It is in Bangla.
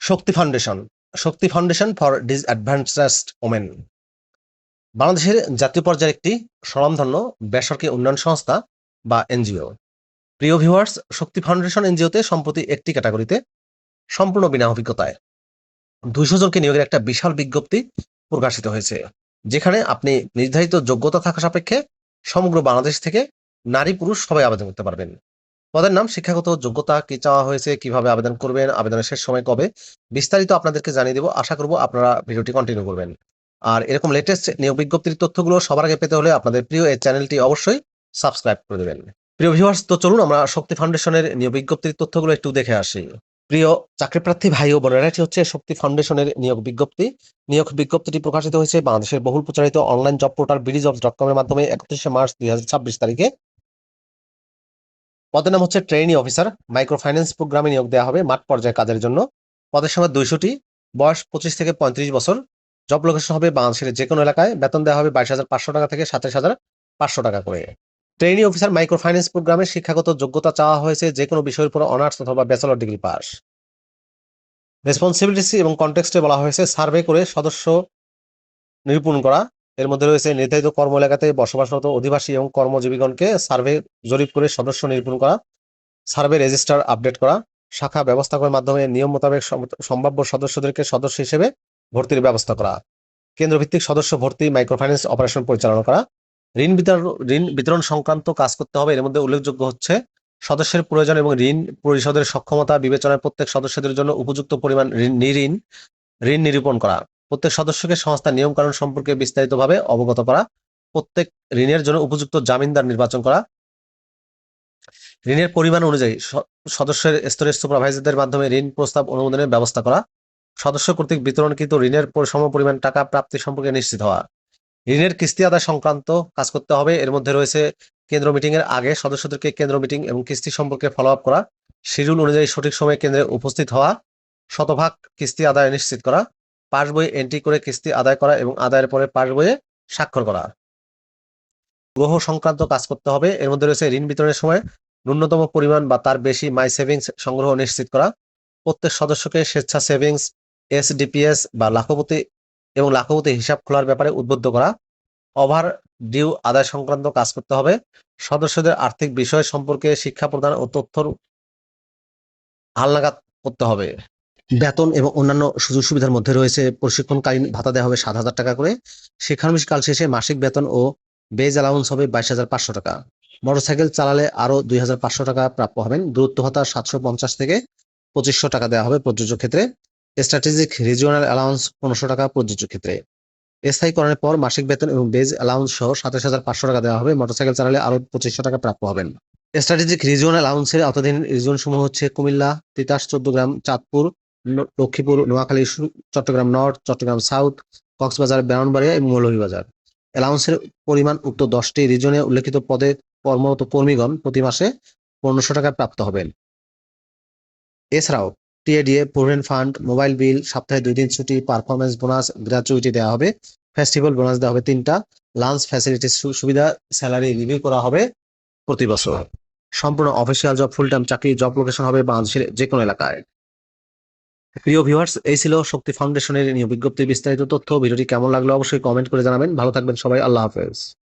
Shakti foundation. Shakti foundation for disadvantaged women বাংলাদেশের জাতীয় পর্যায়ের একটি স্বনামধন্য বেসরকারি উন্নয়ন সংস্থা বা এনজিও। প্রিয় ভিউয়ার্স, শক্তি ফাউন্ডেশন এনজিওতে সম্প্রতি একটি ক্যাটাগরিতে সম্পূর্ণ বিনা অভিজ্ঞতায় 200 জনকে নিয়োগের একটা বিশাল বিজ্ঞপ্তি প্রকাশিত হয়েছে, যেখানে আপনি নির্ধারিত যোগ্যতা থাকা সাপেক্ষে সমগ্র বাংলাদেশ থেকে নারী পুরুষ সবাই আবেদন করতে পারবেন। পদের নাম, শিক্ষাগত যোগ্যতা কি চাওয়া হয়েছে, কিভাবে আবেদন করবেন, আবেদনের শেষ সময় কবে, বিস্তারিত আপনাদেরকে জানিয়ে দেব। আশা করব আপনারা ভিডিওটি কন্টিনিউ করবেন। আর এরকম লেটেস্ট নিয়োগ বিজ্ঞপ্তির তথ্যগুলো সবার আগে পেতে হলে আপনাদের প্রিয় এই চ্যানেলটি অবশ্যই সাবস্ক্রাইব করে দেবেন। প্রিয় ভিউয়ার্স, তো চলুন আমরা শক্তি ফাউন্ডেশনের নিয়োগ বিজ্ঞপ্তির তথ্যগুলো একটু দেখে আসি। প্রিয় চাকরিপ্রার্থী ভাই ও বোনেরা, এটি হচ্ছে শক্তি ফাউন্ডেশনের নিয়োগ বিজ্ঞপ্তি। নিয়োগ বিজ্ঞপ্তিটি প্রকাশিত হয়েছে বাংলাদেশের বহুল প্রচারিত অনলাইন জব পোর্টাল BDjobs.com এর মাধ্যমে 31শে মার্চ 2026 তারিখে। পদের নাম হচ্ছে ট্রেনি অফিসার। মাইক্রো ফাইন্যান্স প্রোগ্রামে নিয়োগ দেওয়া হবে মাঠ পর্যায়ে কাজের জন্য। পদের সংখ্যা 200টি। বয়স 25 থেকে 35 বছর। জব লোকেশন হবে বাংলাদেশের যে কোনো এলাকায়। বেতন দেওয়া হবে 22,500 টাকা থেকে 27,500 টাকা করে। ট্রেনি অফিসার মাইক্রো ফাইন্যান্স প্রোগ্রামে শিক্ষাগত যোগ্যতা চাওয়া হয়েছে যে কোনো বিষয়ের উপর অনার্স অথবা ব্যাচেলর ডিগ্রি পাস। রেসপন্সিবিলিটি এবং কনটেক্সটে বলা হয়েছে সার্ভে করে সদস্য নিরূপণ করা। এর মধ্যে রয়েছে নির্ধারিত কর্ম এলাকাতে বসবাসরত অধিবাসী এবং কর্মজীবীগণকে সার্ভে জরিপ করে সদস্য নিরূপণ করা, সার্ভে রেজিস্টার আপডেট করা, শাখা ব্যবস্থাপকের মাধ্যমে নিয়ম মোতাবেক সম্ভাব্য সদস্যদেরকে সদস্য হিসেবে ভর্তির ব্যবস্থা করা, কেন্দ্রভিত্তিক সদস্য ভর্তি, মাইক্রোফাইন্যান্স অপারেশন পরিচালনা করা, ঋণ বিতরণ সংক্রান্ত কাজ করতে হবে। এর মধ্যে উল্লেখযোগ্য হচ্ছে সদস্যের প্রয়োজন এবং ঋণ পরিশোধের সক্ষমতা বিবেচনায় প্রত্যেক সদস্যদের জন্য উপযুক্ত পরিমাণ ঋণ নিরূপণ করা, প্রত্যেক সদস্যকে সংস্থার নিয়মকানুন সম্পর্কে বিস্তারিতভাবে অবগত করা, প্রত্যেক ঋণের জন্য উপযুক্ত জামিনদার নির্বাচন করা, ঋণের পরিমাণ অনুযায়ী সদস্যের স্তরের সুপারভাইজারদের মাধ্যমে ঋণ প্রস্তাব অনুমোদনের ব্যবস্থা করা, সদস্য কর্তৃক বিতরণকৃত ঋণের সমপরিমাণ টাকা প্রাপ্তি সম্পর্কে নিশ্চিত হওয়া, ঋণের কিস্তি আদায় সংক্রান্ত কাজ করতে হবে। এর মধ্যে রয়েছে কেন্দ্র মিটিং এর আগে সদস্যদেরকে কেন্দ্র মিটিং এবং কিস্তি সম্পর্কে ফলো আপ করা, শিডিউল অনুযায়ী সঠিক সময়ে কেন্দ্রে উপস্থিত হওয়া, শতভাগ কিস্তি আদায় নিশ্চিত করা, পাস বই এন্ট্রি করে কিস্তি আদায় করা এবং আদায়ের পরে পাস বইয়ে স্বাক্ষর করা। গ্রহ সংক্রান্ত কাজ করতে হবে। এর মধ্যে রয়েছে ঋণ বিতরণের সময় ন্যূনতম পরিমাণ বা তার বেশি মাই সেভিংস সংগ্রহ নিশ্চিত করা, প্রত্যেক সদস্যকে স্বেচ্ছা সেভিংস, SDPS বা লাখপতি হিসাব খোলার ব্যাপারে উদ্বুদ্ধ করা, ওভার ডিউ আদায় সংক্রান্ত কাজ করতে হবে। সদস্যদের আর্থিক বিষয় সম্পর্কে শিক্ষা প্রদান ও তথ্যর হালনাগাদ করতে হবে। বেতন এবং অন্যান্য সুযোগ সুবিধার মধ্যে রয়েছে প্রশিক্ষণকালীন ভাতা দেওয়া হবে 7,000 টাকা করে। শিক্ষানবিশকাল শেষে মাসিক বেতন ও বেজ অ্যালাউন্স হবে 22,500 টাকা। মোটরসাইকেল চালালে আরো 2,500 টাকা প্রাপ্য হবেন। দূরত্ব ভাতা 750 থেকে 2500 টাকা দেওয়া হবে প্রযোজ্য ক্ষেত্রে। স্ট্র্যাটেজিক রিজিওনাল অ্যালাউন্স 1500 টাকা প্রযোজ্য ক্ষেত্রে। স্থায়ীকরণের পর মাসিক বেতন এবং বেজ অ্যালাউন্স সহ 27,500 টাকা দেওয়া হবে। মোটরসাইকেল চালালে আরো 2500 টাকা প্রাপ্য হবেন। স্ট্র্যাটেজিক রিজিওনাল অ্যালাউন্সের আওতাধীন রিজন সমূহ হচ্ছে কুমিল্লা, তিতাস, চৌদ্দগ্রাম, চাঁদপুর, লক্ষ্মীপুর, নোয়াখালী, চট্টগ্রাম নর্থ, চট্টগ্রাম সাউথ, কক্সবাজার, ব্রাহ্মণবাড়িয়া এবং মৌলভীবাজার। অ্যালাউন্সের পরিমাণ উক্ত 10টি রিজনে উল্লেখিত পদে কর্মরত কর্মীগণ প্রতি মাসে 1500 টাকা প্রাপ্ত হবেন। এছাড়াও TADA, provident fund, mobile bill, সপ্তাহে 2 দিন ছুটি, পারফরমেন্স বোনাস, গ্র্যাচুইটি দেওয়া হবে, ফেস্টিভ্যাল বোনাস দেওয়া হবে 3টা, লাঞ্চ ফ্যাসিলিটিস সুবিধা, স্যালারি রিভিউ করা হবে প্রতি বছর। সম্পূর্ণ অফিসিয়াল জব, ফুল টাইম চাকরি। জব লোকেশন হবে বাংলাদেশের যে কোনো এলাকায়। প্রিয় ভিউয়ার্স, এই ছিল শক্তি ফাউন্ডেশনের নিয়োগ বিজ্ঞপ্তির বিস্তারিত তথ্য। ভিডিওটি কেমন লাগলো অবশ্যই কমেন্ট করে জানাবেন। ভালো থাকবেন সবাই। আল্লাহ হাফেজ।